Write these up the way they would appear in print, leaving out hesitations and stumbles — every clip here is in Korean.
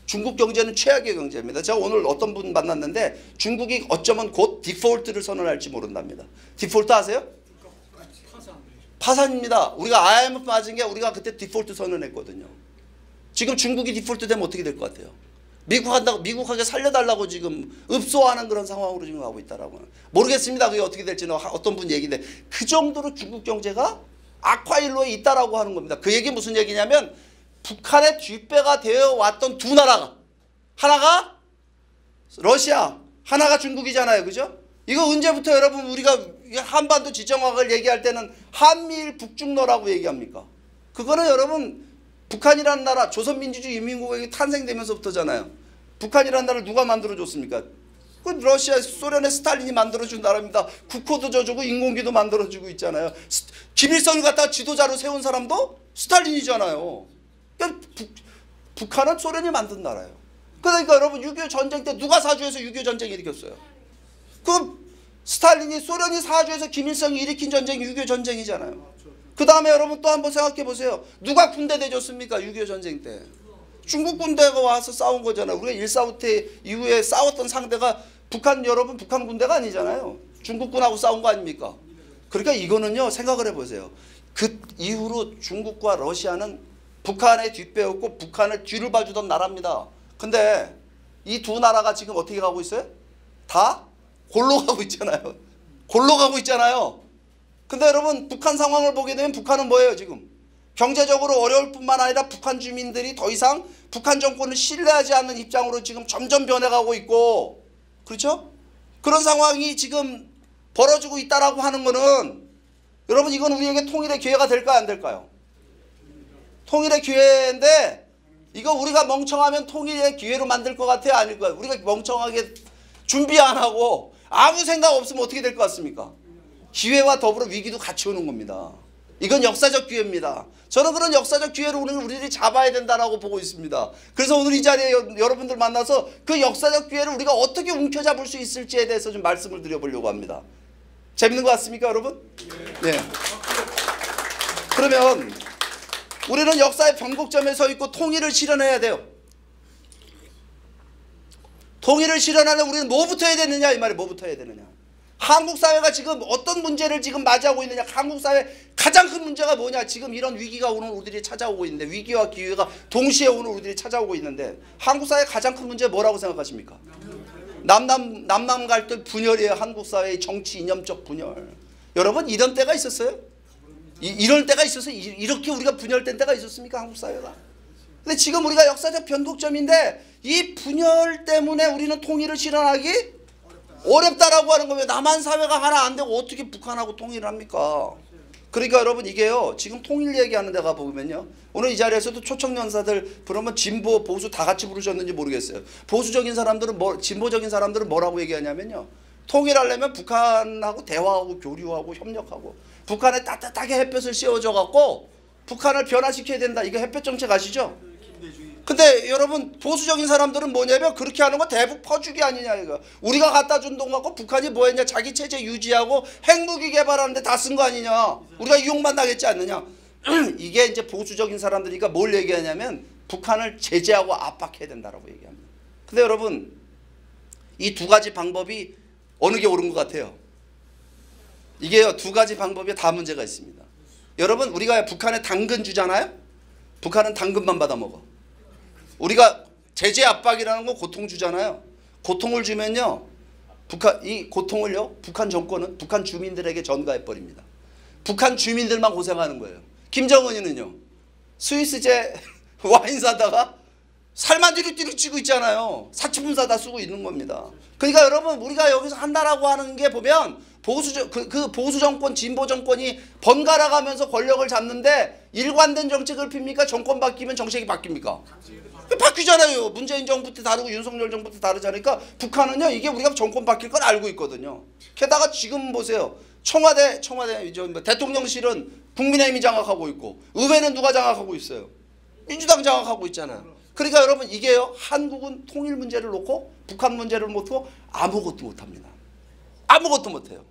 중국 경제는 최악의 경제입니다. 제가 오늘 어떤 분 만났는데 중국이 어쩌면 곧 디폴트를 선언할지 모른답니다. 디폴트 아세요? 파산입니다. 우리가 IMF 맞은 게 우리가 그때 디폴트 선언했거든요. 지금 중국이 디폴트 되면 어떻게 될 것 같아요? 미국하게 살려달라고 지금 읍소하는 그런 상황으로 지금 가고 있다라고. 모르겠습니다. 그게 어떻게 될지는 어떤 분 얘기인데 그 정도로 중국 경제가 악화일로에 있다라고 하는 겁니다. 그 얘기 무슨 얘기냐면 북한의 뒷배가 되어 왔던 두 나라가 하나가 러시아, 하나가 중국이잖아요. 그죠? 이거 언제부터 여러분 우리가 한반도 지정학을 얘기할 때는 한미일 북중러라고 얘기합니까? 그거는 여러분 북한이라는 나라 조선민주주의 인민공화국이 탄생되면서부터잖아요. 북한이라는 나라를 누가 만들어줬습니까? 그 러시아 소련의 스탈린이 만들어준 나라입니다. 국호도 져주고 인공기도 만들어주고 있잖아요. 김일성을 갖다가 지도자로 세운 사람도 스탈린이잖아요. 그러니까 북한은 소련이 만든 나라예요. 그러니까 여러분 6.25 전쟁 때 누가 사주해서 6.25 전쟁 일으켰어요? 그 스탈린이 소련이 사주해서 김일성이 일으킨 전쟁이 6.25 전쟁이잖아요. 그 다음에 여러분 또 한번 생각해 보세요. 누가 군대 내줬습니까? 6.25 전쟁 때. 중국 군대가 와서 싸운 거잖아요. 우리가 1.4 때 이후에 싸웠던 상대가 북한 여러분 북한 군대가 아니잖아요. 중국군하고 싸운 거 아닙니까? 그러니까 이거는요 생각을 해보세요. 그 이후로 중국과 러시아는 북한의 뒷배였고 북한을 뒤를 봐주던 나라입니다. 근데 이 두 나라가 지금 어떻게 가고 있어요? 다 골로 가고 있잖아요. 골로 가고 있잖아요. 근데 여러분 북한 상황을 보게 되면 북한은 뭐예요 지금? 경제적으로 어려울 뿐만 아니라 북한 주민들이 더 이상 북한 정권을 신뢰하지 않는 입장으로 지금 점점 변해가고 있고 그렇죠? 그런 상황이 지금 벌어지고 있다라고 하는 거는 여러분 이건 우리에게 통일의 기회가 될까요 안 될까요? 통일의 기회인데 이거 우리가 멍청하면 통일의 기회로 만들 것 같아요 아닐 거예요? 우리가 멍청하게 준비 안 하고 아무 생각 없으면 어떻게 될 것 같습니까? 기회와 더불어 위기도 같이 오는 겁니다. 이건 역사적 기회입니다. 저는 그런 역사적 기회를 우리들이 잡아야 된다라고 보고 있습니다. 그래서 오늘 이 자리에 여러분들 만나서 그 역사적 기회를 우리가 어떻게 움켜잡을 수 있을지에 대해서 좀 말씀을 드려보려고 합니다. 재밌는 것 같습니까 여러분? 네. 그러면 우리는 역사의 변곡점에 서 있고 통일을 실현해야 돼요. 통일을 실현하려면 우리는 뭐부터 해야 되느냐 이 말이에요. 뭐부터 해야 되느냐. 한국 사회가 지금 어떤 문제를 지금 맞이하고 있느냐. 한국 사회 가장 큰 문제가 뭐냐. 지금 이런 위기가 오늘 우리들이 찾아오고 있는데 위기와 기회가 동시에 오늘 우리들이 찾아오고 있는데 한국 사회의 가장 큰 문제 뭐라고 생각하십니까? 남남 갈등 분열이에요. 한국 사회의 정치 이념적 분열. 여러분 이런 때가 있었어요? 이럴 때가 있어서 이렇게 우리가 분열된 때가 있었습니까? 한국 사회가. 근데 지금 우리가 역사적 변곡점인데 이 분열 때문에 우리는 통일을 실현하기 어렵다라고 하는 거예요. 남한 사회가 하나 안 되고 어떻게 북한하고 통일을 합니까? 그러니까 여러분 이게요. 지금 통일 얘기하는 데가 보면요. 오늘 이 자리에서도 초청연사들 부르면 진보 보수 다 같이 부르셨는지 모르겠어요. 보수적인 사람들은 진보적인 사람들은 뭐라고 얘기하냐면요. 통일하려면 북한하고 대화하고 교류하고 협력하고 북한에 따뜻하게 햇볕을 씌워줘 갖고 북한을 변화시켜야 된다. 이거 햇볕 정책 아시죠? 근데 여러분 보수적인 사람들은 뭐냐면 그렇게 하는 거 대북 퍼주기 아니냐 이거. 우리가 갖다 준 돈 갖고 북한이 뭐 했냐. 자기 체제 유지하고 핵무기 개발하는데 다 쓴 거 아니냐. 우리가 이용만 나겠지 않느냐. 이게 이제 보수적인 사람들이니까 뭘 얘기하냐면 북한을 제재하고 압박해야 된다라고 얘기합니다. 근데 여러분 이 두 가지 방법이 어느 게 옳은 것 같아요? 이게요 두 가지 방법에 다 문제가 있습니다. 여러분 우리가 북한에 당근 주잖아요. 북한은 당근만 받아 먹어. 우리가 제재 압박이라는 거 고통 주잖아요. 고통을 주면요. 이 고통을요. 북한 정권은 북한 주민들에게 전가해 버립니다. 북한 주민들만 고생하는 거예요. 김정은이는요. 스위스제 와인 사다가 살만 뒤룩뒤룩 찌고 있잖아요. 사치품 사다 쓰고 있는 겁니다. 그러니까 여러분 우리가 여기서 한다라고 하는 게 보면 그 보수 정권 진보 정권이 번갈아 가면서 권력을 잡는데 일관된 정책을 핍니까? 정권 바뀌면 정책이 바뀝니까? 바뀌잖아요. 문재인 정부 때 다르고 윤석열 정부 때 다르잖아요. 그러니까 북한은요. 이게 우리가 정권 바뀔 걸 알고 있거든요. 게다가 지금 보세요. 청와대 대통령실은 국민의힘이 장악하고 있고 의회는 누가 장악하고 있어요? 민주당 장악하고 있잖아요. 그러니까 여러분 이게요. 한국은 통일 문제를 놓고 북한 문제를 놓고 아무것도 못합니다. 아무것도 못해요.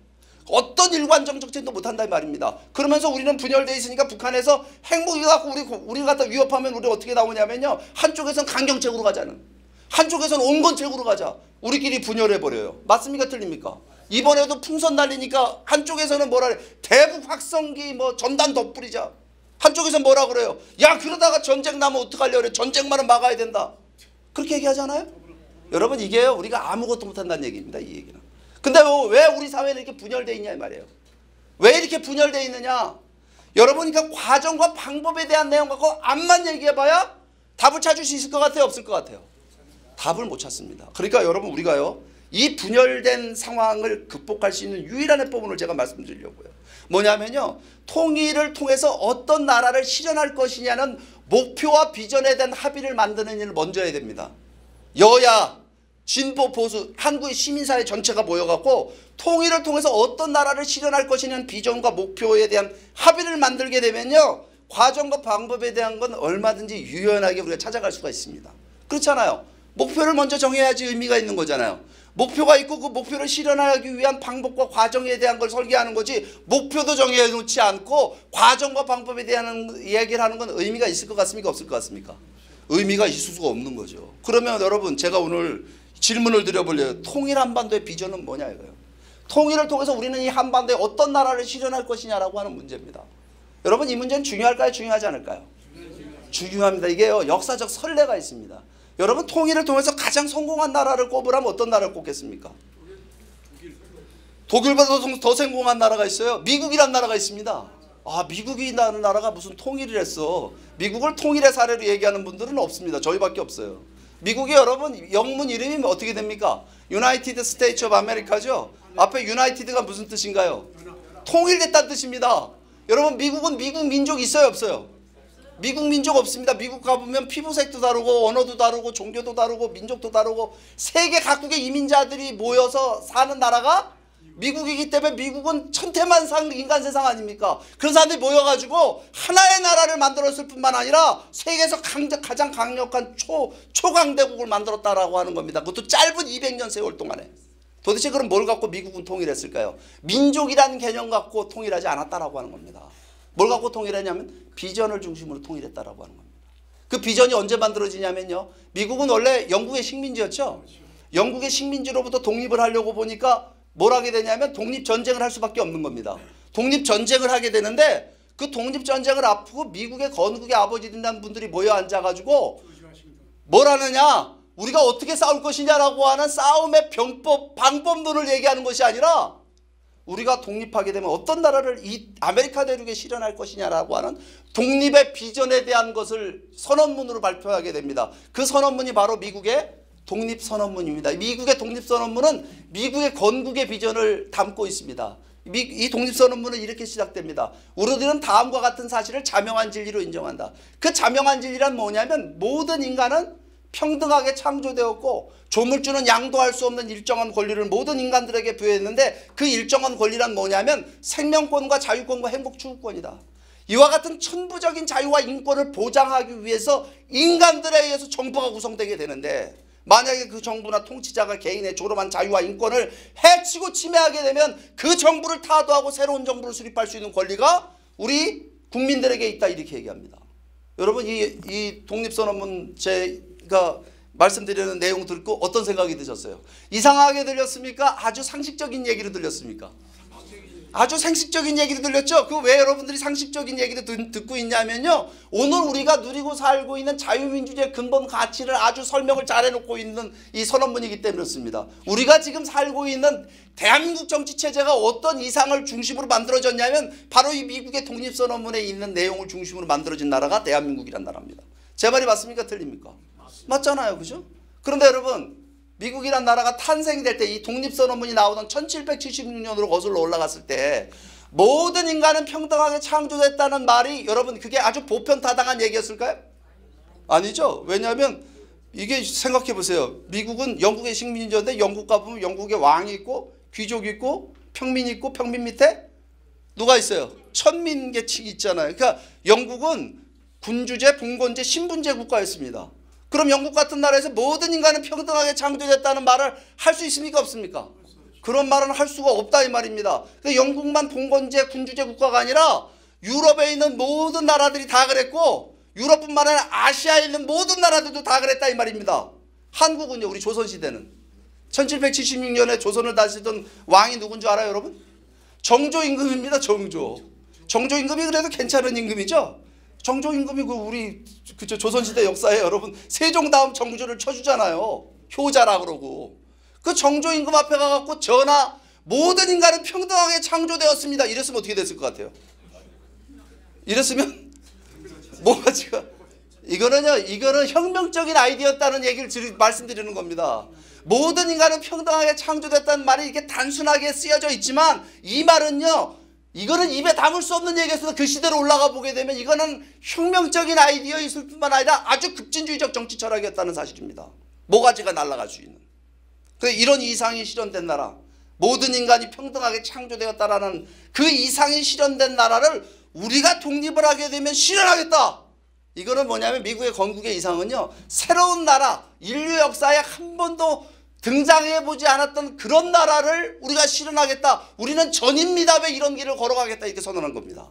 어떤 일관적 정책도 못한다 이 말입니다. 그러면서 우리는 분열되어 있으니까 북한에서 핵무기 갖고 우리 갖다 위협하면 우리 어떻게 나오냐면요. 한쪽에선 강경책으로 가자는, 한쪽에선 온건책으로 가자. 우리끼리 분열해버려요. 맞습니까? 틀립니까? 이번에도 풍선 날리니까 한쪽에서는 뭐라 그래, 대북 확성기 뭐 전단 덧뿌리자. 한쪽에서 뭐라 그래요? 야 그러다가 전쟁 나면 어떡하려고 그래. 전쟁만은 막아야 된다. 그렇게 얘기하잖아요. 여러분 이게요 우리가 아무것도 못한다는 얘기입니다. 이 얘기는. 근데 왜 우리 사회는 이렇게 분열되어 있냐 이 말이에요. 왜 이렇게 분열되어 있느냐. 여러분 그러니까 과정과 방법에 대한 내용 갖고 암만 얘기해봐야 답을 찾을 수 있을 것 같아요? 없을 것 같아요? 답을 못 찾습니다. 그러니까 여러분 우리가요 이 분열된 상황을 극복할 수 있는 유일한 해법을 제가 말씀드리려고요. 뭐냐면요. 통일을 통해서 어떤 나라를 실현할 것이냐는 목표와 비전에 대한 합의를 만드는 일을 먼저 해야 됩니다. 여야, 진보, 보수, 한국의 시민사회 전체가 모여갖고 통일을 통해서 어떤 나라를 실현할 것이냐는 비전과 목표에 대한 합의를 만들게 되면요. 과정과 방법에 대한 건 얼마든지 유연하게 우리가 찾아갈 수가 있습니다. 그렇잖아요. 목표를 먼저 정해야지 의미가 있는 거잖아요. 목표가 있고 그 목표를 실현하기 위한 방법과 과정에 대한 걸 설계하는 거지 목표도 정해놓지 않고 과정과 방법에 대한 이야기를 하는 건 의미가 있을 것 같습니까? 없을 것 같습니까? 의미가 있을 수가 없는 거죠. 그러면 여러분 제가 오늘 질문을 드려볼래요. 통일 한반도의 비전은 뭐냐 이거예요. 통일을 통해서 우리는 이 한반도에 어떤 나라를 실현할 것이냐라고 하는 문제입니다. 여러분 이 문제는 중요할까요? 중요하지 않을까요? 중요합니다. 이게요 역사적 선례가 있습니다. 여러분 통일을 통해서 가장 성공한 나라를 꼽으라면 어떤 나라를 꼽겠습니까? 독일보다 더 성공한 나라가 있어요. 미국이란 나라가 있습니다. 아 미국이라는 나라가 무슨 통일을 했어. 미국을 통일의 사례로 얘기하는 분들은 없습니다. 저희밖에 없어요. 미국이 여러분 영문 이름이 어떻게 됩니까? 유나이티드 스테이츠 오브 아메리카죠. 앞에 유나이티드가 무슨 뜻인가요? 통일됐다는 뜻입니다. 여러분 미국은 미국 민족 있어요 없어요? 미국 민족 없습니다. 미국 가보면 피부색도 다르고 언어도 다르고 종교도 다르고 민족도 다르고 세계 각국의 이민자들이 모여서 사는 나라가 미국이기 때문에 미국은 천태만상 인간 세상 아닙니까? 그런 사람들이 모여가지고 하나의 나라를 만들었을 뿐만 아니라 세계에서 가장 강력한 초강대국을 만들었다라고 하는 겁니다. 그것도 짧은 200년 세월 동안에. 도대체 그럼 뭘 갖고 미국은 통일했을까요? 민족이라는 개념 갖고 통일하지 않았다라고 하는 겁니다. 뭘 갖고 통일했냐면 비전을 중심으로 통일했다라고 하는 겁니다. 그 비전이 언제 만들어지냐면요. 미국은 원래 영국의 식민지였죠. 영국의 식민지로부터 독립을 하려고 보니까 뭘 하게 되냐면 독립전쟁을 할 수밖에 없는 겁니다. 독립전쟁을 하게 되는데 그 독립전쟁을 앞두고 미국의 건국의 아버지 된다는 분들이 모여 앉아가지고 뭘 하느냐. 우리가 어떻게 싸울 것이냐라고 하는 싸움의 방법론을 얘기하는 것이 아니라 우리가 독립하게 되면 어떤 나라를 이 아메리카 대륙에 실현할 것이냐라고 하는 독립의 비전에 대한 것을 선언문으로 발표하게 됩니다. 그 선언문이 바로 미국의 독립선언문입니다. 미국의 독립선언문은 미국의 건국의 비전을 담고 있습니다. 이 독립선언문은 이렇게 시작됩니다. 우리들은 다음과 같은 사실을 자명한 진리로 인정한다. 그 자명한 진리란 뭐냐면 모든 인간은 평등하게 창조되었고 조물주는 양도할 수 없는 일정한 권리를 모든 인간들에게 부여했는데 그 일정한 권리란 뭐냐면 생명권과 자유권과 행복 추구권이다. 이와 같은 천부적인 자유와 인권을 보장하기 위해서 인간들에 의해서 정부가 구성되게 되는데 만약에 그 정부나 통치자가 개인의 조름한 자유와 인권을 해치고 침해하게 되면 그 정부를 타도하고 새로운 정부를 수립할 수 있는 권리가 우리 국민들에게 있다 이렇게 얘기합니다. 여러분 이 독립선언문 제가 말씀드리는 내용 듣고 어떤 생각이 드셨어요? 이상하게 들렸습니까? 아주 상식적인 얘기로 들렸습니까? 아주 상식적인 얘기로 들렸죠? 그 왜 여러분들이 상식적인 얘기를 듣고 있냐면요. 오늘 우리가 누리고 살고 있는 자유민주주의의 근본 가치를 아주 설명을 잘 해놓고 있는 이 선언문이기 때문에 그렇습니다. 우리가 지금 살고 있는 대한민국 정치체제가 어떤 이상을 중심으로 만들어졌냐면 바로 이 미국의 독립선언문에 있는 내용을 중심으로 만들어진 나라가 대한민국이란 나라입니다. 제 말이 맞습니까? 틀립니까? 맞잖아요. 그죠? 그런데 여러분 미국이란 나라가 탄생될 때 이 독립선언문이 나오던 1776년으로 거슬러 올라갔을 때 모든 인간은 평등하게 창조됐다는 말이 여러분 그게 아주 보편타당한 얘기였을까요? 아니죠. 왜냐하면 이게 생각해 보세요. 미국은 영국의 식민지였는데 영국 가보면 영국의 왕이 있고 귀족이 있고 평민이 있고 평민 밑에 누가 있어요? 천민계층이 있잖아요. 그러니까 영국은 군주제, 봉건제, 신분제 국가였습니다. 그럼 영국 같은 나라에서 모든 인간은 평등하게 창조됐다는 말을 할 수 있습니까? 없습니까? 그런 말은 할 수가 없다 이 말입니다. 영국만 봉건제 군주제 국가가 아니라 유럽에 있는 모든 나라들이 다 그랬고 유럽뿐만 아니라 아시아에 있는 모든 나라들도 다 그랬다 이 말입니다. 한국은요, 우리 조선시대는 1776년에 조선을 다스리던 왕이 누군 줄 알아요 여러분? 정조임금입니다. 정조임금이 그래도 괜찮은 임금이죠. 정조임금이 우리 조선시대 역사에 여러분 세종 다음 정조를 쳐주잖아요. 효자라 그러고. 그 정조임금 앞에 가갖고 전하 모든 인간은 평등하게 창조되었습니다. 이랬으면 어떻게 됐을 것 같아요? 이랬으면 뭐가 지금 이거는 혁명적인 아이디어였다는 얘기를 말씀드리는 겁니다. 모든 인간은 평등하게 창조됐다는 말이 이렇게 단순하게 쓰여져 있지만 이 말은요, 이거는 입에 담을 수 없는 얘기였어요. 그 시대로 올라가 보게 되면 이거는 혁명적인 아이디어였을 뿐만 아니라 아주 급진주의적 정치 철학이었다는 사실입니다. 모가지가 날아갈 수 있는. 이런 이상이 실현된 나라, 모든 인간이 평등하게 창조되었다라는 그 이상이 실현된 나라를 우리가 독립을 하게 되면 실현하겠다. 이거는 뭐냐면 미국의 건국의 이상은요, 새로운 나라, 인류 역사에 한 번도 등장해보지 않았던 그런 나라를 우리가 실현하겠다. 우리는 전입니다. 왜 이런 길을 걸어가겠다. 이렇게 선언한 겁니다.